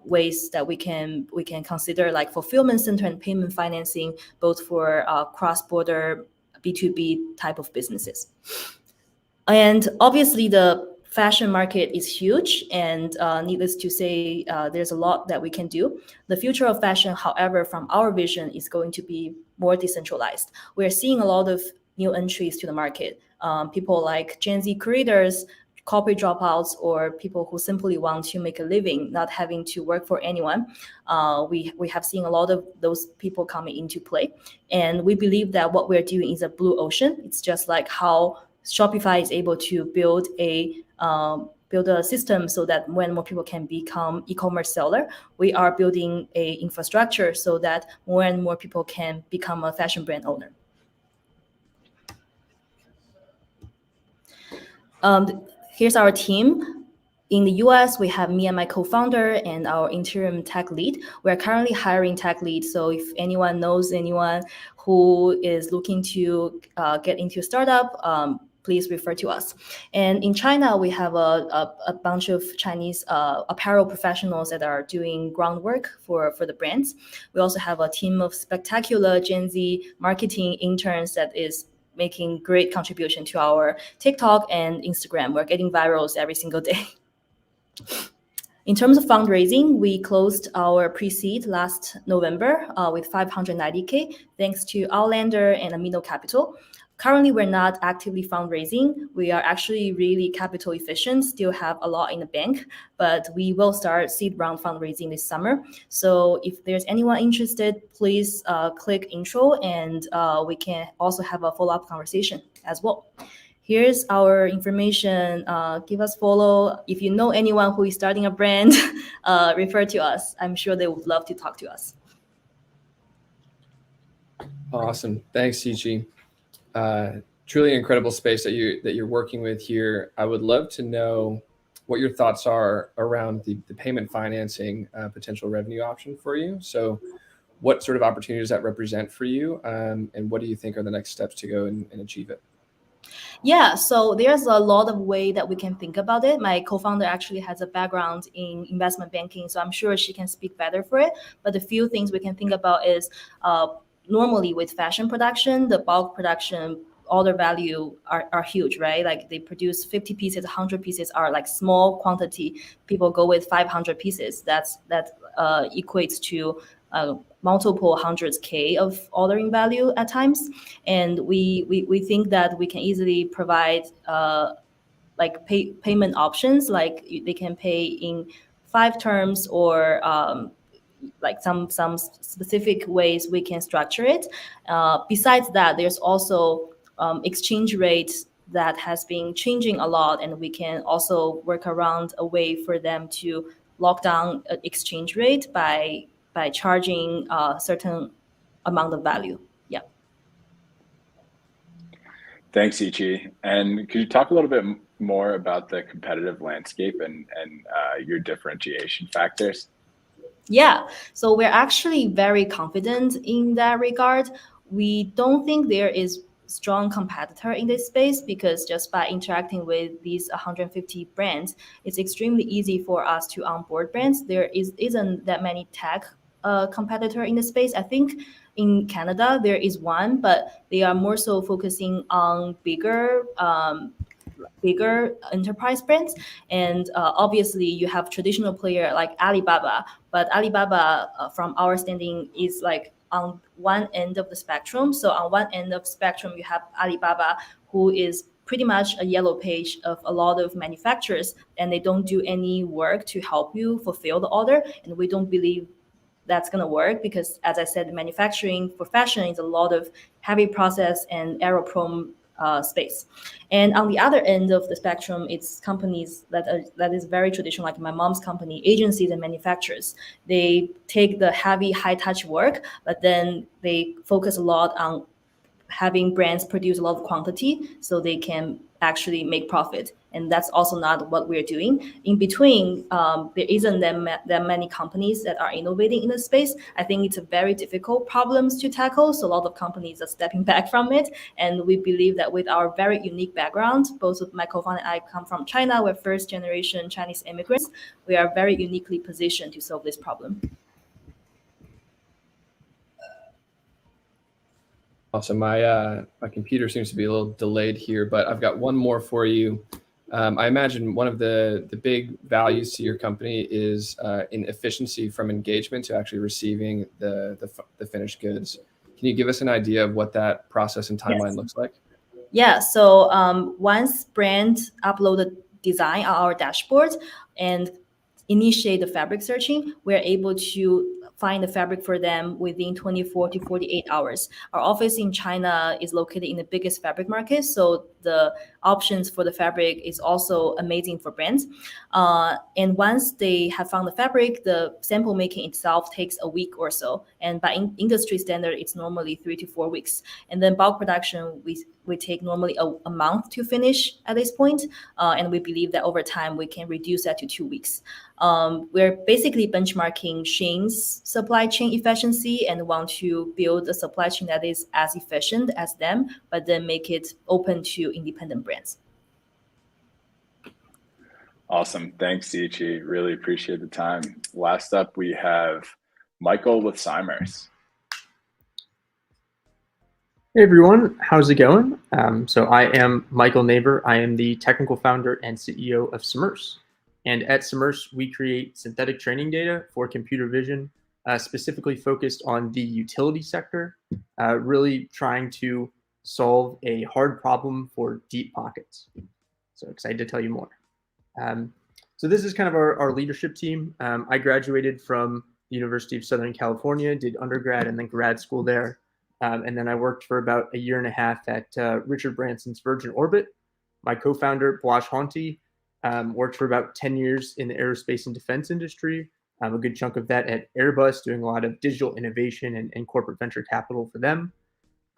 ways that we can consider, like fulfillment center and payment financing, both for cross-border B2B type of businesses. And obviously the fashion market is huge, and needless to say, there's a lot that we can do. The future of fashion, however, from our vision, is going to be more decentralized. We're seeing a lot of new entries to the market. People like Gen Z creators, corporate dropouts, or people who simply want to make a living, not having to work for anyone. We have seen a lot of those people coming into play. And we believe that what we're doing is a blue ocean. It's just like how Shopify is able to build a system so that when more people can become e-commerce seller, we are building a infrastructure so that more and more people can become a fashion brand owner. Here's our team. In the US, we have me and my co-founder and our interim tech lead. We're currently hiring tech lead. So if anyone knows anyone who is looking to get into a startup, please refer to us. And in China, we have a bunch of Chinese apparel professionals that are doing groundwork for the brands. We also have a team of spectacular Gen Z marketing interns that is making great contribution to our TikTok and Instagram. We're getting virals every single day. In terms of fundraising, we closed our pre-seed last November with 590K, thanks to Outlander and Amino Capital. Currently, we're not actively fundraising. We are actually really capital efficient, still have a lot in the bank, but we will start seed round fundraising this summer. So if there's anyone interested, please click intro, and we can also have a follow-up conversation as well. Here's our information. Give us follow. If you know anyone who is starting a brand, refer to us. I'm sure they would love to talk to us. Awesome. Thanks, Yiqi. Truly incredible space that you're working with here. I would love to know what your thoughts are around the payment financing potential revenue option for you. So what sort of opportunities that represent for you, and what do you think are the next steps to go and achieve it? Yeah, so there's a lot of way that we can think about it. My co-founder actually has a background in investment banking, so I'm sure she can speak better for it. But the few things we can think about is normally with fashion production, the bulk production order value are huge, right? Like they produce 50 pieces, 100 pieces are like small quantity. People go with 500 pieces. That equates to multiple hundreds K of ordering value at times. And we think that we can easily provide like payment options, like they can pay in 5 terms or like some specific ways we can structure it. Besides that, there's also exchange rate that has been changing a lot, and we can also work around a way for them to lock down an exchange rate by charging a certain amount of value. Yeah. Thanks, Yiqi. And could you talk a little bit more about the competitive landscape and your differentiation factors? Yeah, so we're actually very confident in that regard. We don't think there is strong competitor in this space because just by interacting with these 150 brands, it's extremely easy for us to onboard brands. There isn't that many tech competitor in the space. I think in Canada there is one, but they are more so focusing on bigger enterprise brands. And obviously you have traditional player like Alibaba, but Alibaba from our standing is like on one end of the spectrum. So on one end of the spectrum, you have Alibaba, who is pretty much a yellow page of a lot of manufacturers, and they don't do any work to help you fulfill the order. And we don't believe that's going to work because, as I said, manufacturing for fashion is a lot of heavy process and error-prone space. And on the other end of the spectrum, it's companies that is very traditional, like my mom's company, agencies and manufacturers. They take the heavy, high-touch work, but then they focus a lot on having brands produce a lot of quantity so they can actually make profit. And that's also not what we're doing. In between, there isn't that many companies that are innovating in the space. I think it's a very difficult problems to tackle. So a lot of companies are stepping back from it. And we believe that with our very unique background, both of my co-founder and I come from China, we're first generation Chinese immigrants. We are very uniquely positioned to solve this problem. Awesome. My computer seems to be a little delayed here, but I've got one more for you. I imagine one of the big values to your company is in efficiency from engagement to actually receiving the finished goods. Can you give us an idea of what that process and timeline looks like? Yeah. So once brands upload the design on our dashboard and initiate the fabric searching, we're able to find the fabric for them within 24 to 48 hours. Our office in China is located in the biggest fabric market, so the options for the fabric is also amazing for brands. And once they have found the fabric, the sample making itself takes a week or so. And by industry standard, it's normally 3 to 4 weeks. And then bulk production, we take normally a month to finish at this point. And we believe that over time, we can reduce that to 2 weeks. We're basically benchmarking Shein's supply chain efficiency and want to build a supply chain that is as efficient as them, but then make it open to independent brands. Awesome. Thanks, Ichi. Really appreciate the time. Last up, we have Michael with Cymers. Hey everyone, how's it going? So I am Michael Neighbor. I am the technical founder and CEO of Cymers. And at Cymers, we create synthetic training data for computer vision, specifically focused on the utility sector, really trying to solve a hard problem for deep pockets. So excited to tell you more. So this is kind of our leadership team. I graduated from the University of Southern California, did undergrad and then grad school there. And then I worked for about a year and a half at Richard Branson's Virgin Orbit. My co-founder, Blaž Honty, worked for about 10 years in the aerospace and defense industry. A good chunk of that at Airbus, doing a lot of digital innovation and corporate venture capital for them.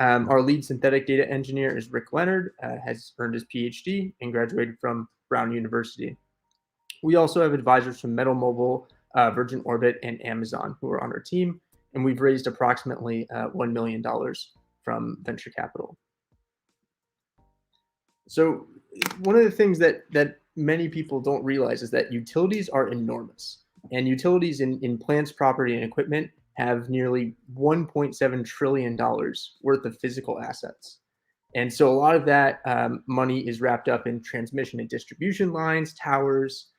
Our lead synthetic data engineer is Rick Leonard, has earned his PhD and graduated from Brown University. We also have advisors from Metal Mobile, Virgin Orbit, and Amazon who are on our team. And we've raised approximately $1 million from venture capital. So one of the things that many people don't realize is that utilities are enormous. And utilities in plants, property, and equipment have nearly $1.7 trillion worth of physical assets. And so a lot of that money is wrapped up in transmission and distribution lines, towers,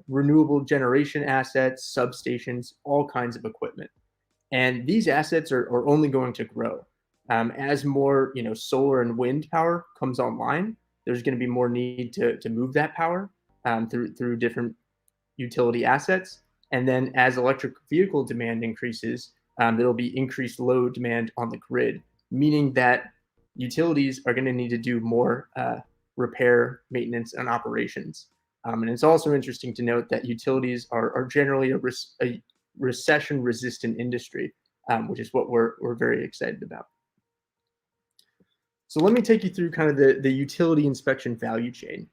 renewable generation assets, substations, all kinds of equipment. And these assets are only going to grow. As more solar and wind power comes online, there's going to be more need to move that power through different utility assets. And then as electric vehicle demand increases, there'll be increased load demand on the grid, meaning that utilities are going to need to do more repair, maintenance, and operations. And it's also interesting to note that utilities are generally a recession-resistant industry, which is what we're very excited about. So let me take you through kind of the utility inspection value chain.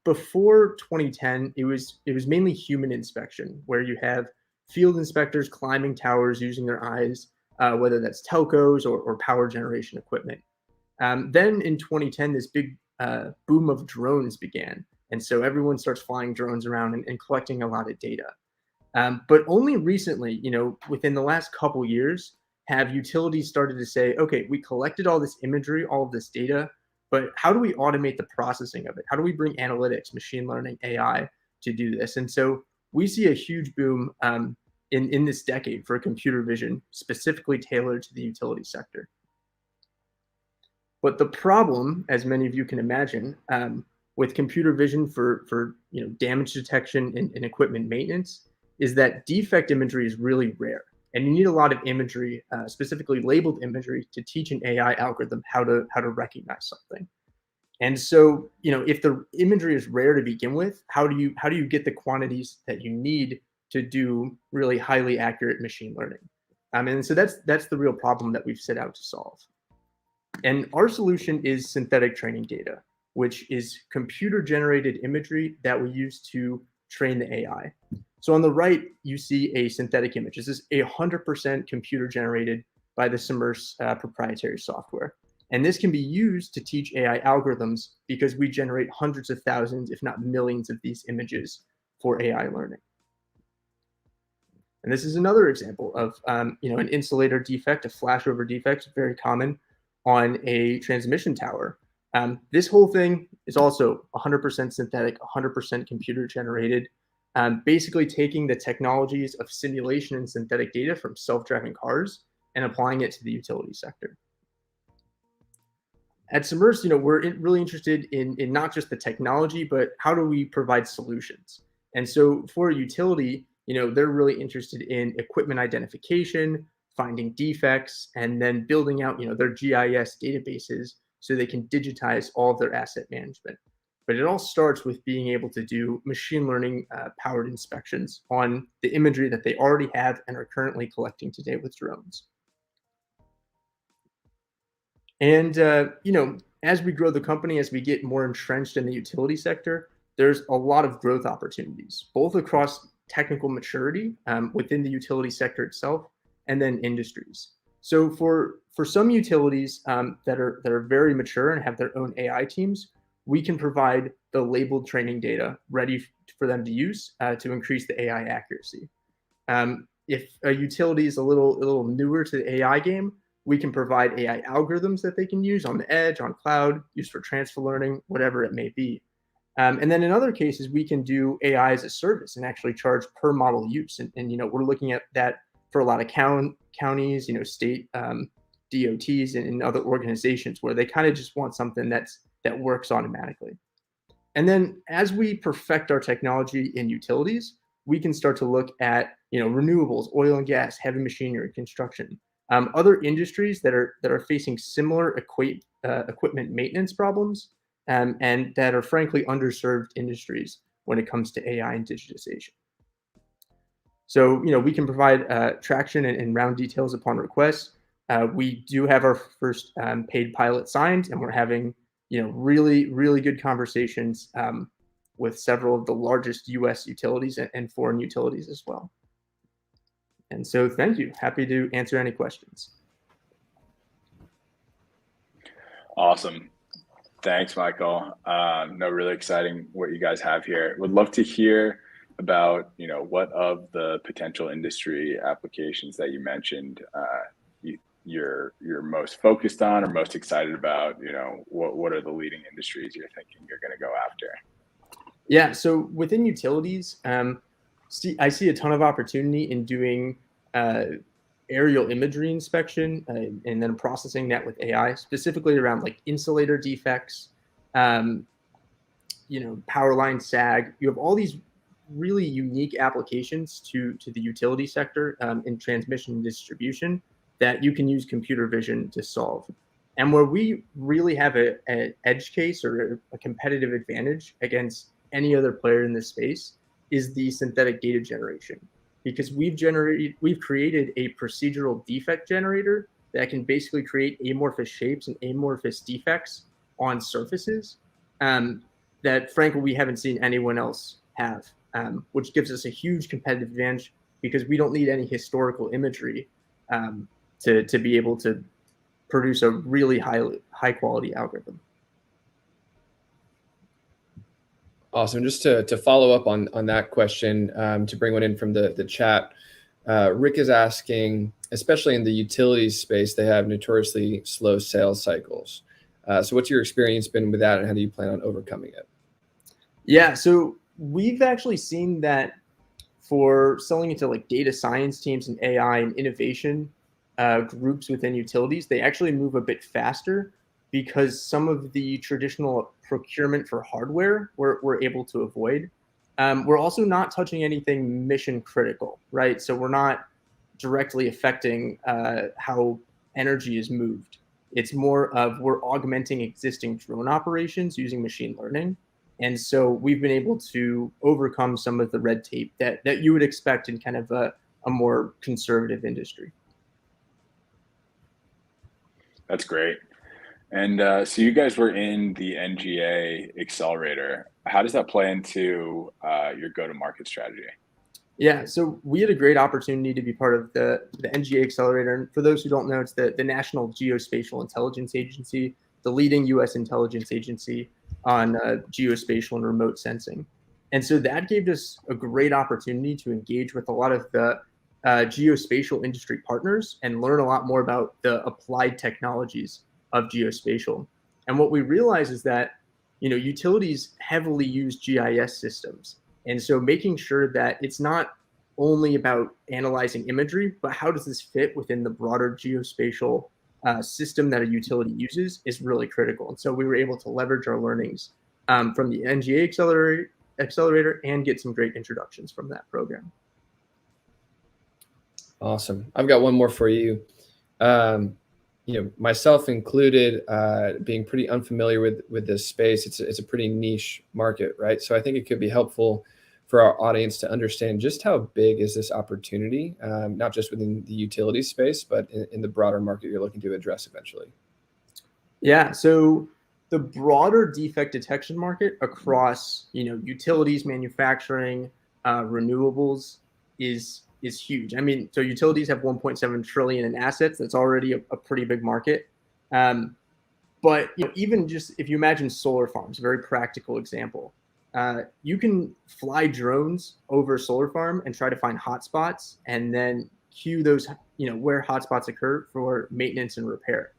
Before 2010, it was mainly human inspection, where you have field inspectors climbing towers using their eyes, whether that's telcos or power generation equipment. Then in 2010, this big boom of drones began. And so everyone starts flying drones around and collecting a lot of data. But only recently, within the last couple years, have utilities started to say, okay, we collected all this imagery, all of this data, but how do we automate the processing of it? How do we bring analytics, machine learning, AI to do this? And so we see a huge boom in this decade for computer vision, specifically tailored to the utility sector. But the problem, as many of you can imagine, with computer vision for damage detection and equipment maintenance, is that defect imagery is really rare. And you need a lot of imagery, specifically labeled imagery, to teach an AI algorithm how to recognize something. And so, if the imagery is rare to begin with, how do you get the quantities that you need to do really highly accurate machine learning? And so that's the real problem that we've set out to solve. And our solution is synthetic training data, which is computer-generated imagery that we use to train the AI. So on the right, you see a synthetic image. This is 100% computer-generated by the Submerse proprietary software. And this can be used to teach AI algorithms because we generate hundreds of thousands, if not millions, of these images for AI learning. And this is another example of an insulator defect, a flashover defect, very common on a transmission tower. This whole thing is also 100% synthetic, 100% computer generated, basically taking the technologies of simulation and synthetic data from self-driving cars and applying it to the utility sector. At Submerse, we're really interested in not just the technology, but how do we provide solutions? And so for a utility, they're really interested in equipment identification, finding defects, and then building out, their GIS databases so they can digitize all of their asset management. But it all starts with being able to do machine learning powered inspections on the imagery that they already have and are currently collecting today with drones. And, as we grow the company, as we get more entrenched in the utility sector, there's a lot of growth opportunities, both across technical maturity within the utility sector itself, and then industries. So for some utilities that are very mature and have their own AI teams, we can provide the labeled training data ready for them to use to increase the AI accuracy. If a utility is a little newer to the AI game, we can provide AI algorithms that they can use on the edge, on cloud, used for transfer learning, whatever it may be. And then in other cases, we can do AI as a service and actually charge per model use. And we're looking at that for a lot of counties, state DOTs and other organizations where they kind of just want something that works automatically. And then as we perfect our technology in utilities, we can start to look at renewables, oil and gas, heavy machinery, construction, other industries that are facing similar equipment maintenance problems, and that are frankly underserved industries when it comes to AI and digitization. So we can provide traction and round details upon request. We do have our first paid pilot signed, and we're having really good conversations with several of the largest U.S. utilities and foreign utilities as well. And so thank you. Happy to answer any questions. Awesome. Thanks, Michael. No, really exciting what you guys have here. Would love to hear about, what of the potential industry applications that you mentioned you're most focused on or most excited about. What are the leading industries you're thinking you're going to go after? Yeah, so within utilities, I see a ton of opportunity in doing aerial imagery inspection and then processing that with AI, specifically around like insulator defects, power line sag. You have all these really unique applications to the utility sector in transmission and distribution that you can use computer vision to solve. And where we really have an edge case or a competitive advantage against any other player in this space is the synthetic data generation, because we've created a procedural defect generator that can basically create amorphous shapes and amorphous defects on surfaces that frankly we haven't seen anyone else have, which gives us a huge competitive advantage because we don't need any historical imagery to be able to produce a really high quality algorithm. Awesome. Just to follow up on that question, to bring one in from the chat, Rick is asking, especially in the utilities space, they have notoriously slow sales cycles. So what's your experience been with that, and how do you plan on overcoming it? Yeah, so we've actually seen that for selling into like data science teams and AI and innovation groups within utilities, they actually move a bit faster because some of the traditional procurement for hardware we're able to avoid. We're also not touching anything mission critical, right? So we're not directly affecting how energy is moved. It's more of we're augmenting existing drone operations using machine learning. And so we've been able to overcome some of the red tape that you would expect in kind of a more conservative industry. That's great. And so you guys were in the NGA Accelerator. How does that play into your go-to-market strategy? Yeah, so we had a great opportunity to be part of the NGA Accelerator. And for those who don't know, it's the National Geospatial Intelligence Agency, the leading U.S. intelligence agency on geospatial and remote sensing. And so that gave us a great opportunity to engage with a lot of the geospatial industry partners and learn a lot more about the applied technologies of geospatial. And what we realize is that, utilities heavily use GIS systems. And so making sure that it's not only about analyzing imagery, but how does this fit within the broader geospatial system that a utility uses is really critical. And so we were able to leverage our learnings from the NGA Accelerator and get some great introductions from that program. Awesome. I've got one more for you. Myself included, being pretty unfamiliar with this space. It's a pretty niche market, right? So I think it could be helpful for our audience to understand just how big is this opportunity, not just within the utility space, but in the broader market you're looking to address eventually. Yeah, so the broader defect detection market across, utilities, manufacturing, renewables is huge. I mean, so utilities have 1.7 trillion in assets. That's already a pretty big market. But even just if you imagine solar farms, a very practical example, you can fly drones over a solar farm and try to find hotspots and then queue those, where hotspots occur for maintenance and repair.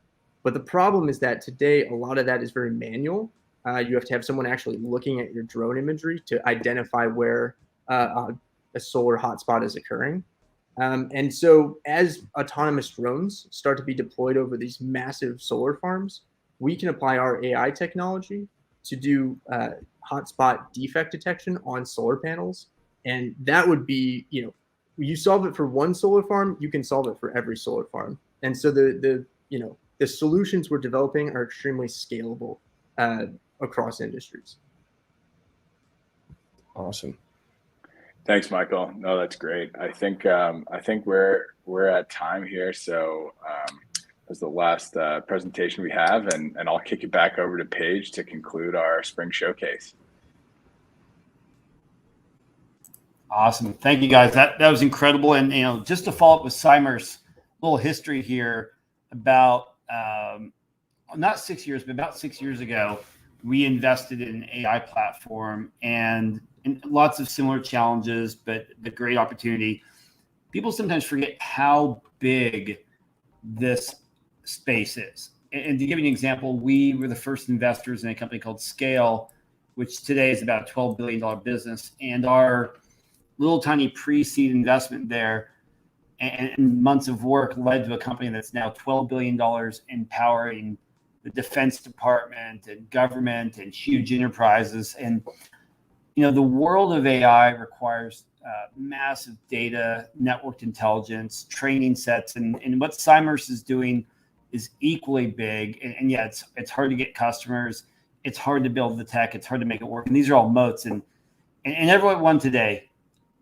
But the problem is that today, a lot of that is very manual. You have to have someone actually looking at your drone imagery to identify where a solar hotspot is occurring. And so as autonomous drones start to be deployed over these massive solar farms, we can apply our AI technology to do hotspot defect detection on solar panels. And that would be, you solve it for one solar farm, you can solve it for every solar farm. And so the solutions we're developing are extremely scalable across industries. Awesome. Thanks, Michael. No, that's great. I think we're at time here, so that's the last presentation we have, and I'll kick it back over to Paige to conclude our spring showcase. Awesome. Thank you, guys. That was incredible. And just to follow up with Simer's little history here, about not 6 years, but about 6 years ago, we invested in an AI platform and lots of similar challenges, but the great opportunity. People sometimes forget how big this space is. And to give you an example, we were the first investors in a company called Scale, which today is about a $12 billion business. And our little tiny pre-seed investment there and months of work led to a company that's now $12 billion, empowering the Defense Department and government and huge enterprises. And the world of AI requires massive data, networked intelligence, training sets, and what Cymers is doing is equally big. And yeah, it's hard to get customers. It's hard to build the tech. It's hard to make it work. And these are all moats. And everyone today,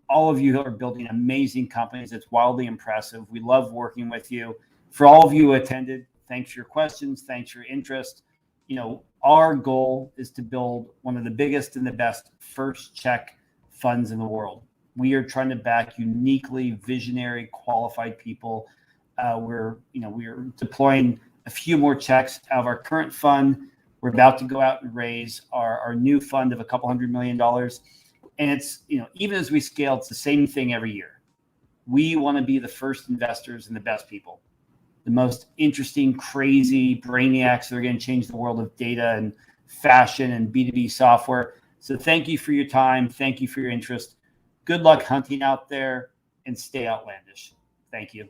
all of you are building amazing companies. It's wildly impressive. We love working with you. For all of you who attended, thanks for your questions. Thanks for your interest. Our goal is to build one of the biggest and the best first check funds in the world. We are trying to back uniquely visionary, qualified people. We are deploying a few more checks out of our current fund. We're about to go out and raise our new fund of $200 million. And it's, even as we scale, it's the same thing every year. We want to be the first investors and the best people, the most interesting, crazy brainiacs that are going to change the world of data and fashion and B2B software. So thank you for your time. Thank you for your interest. Good luck hunting out there and stay outlandish. Thank you.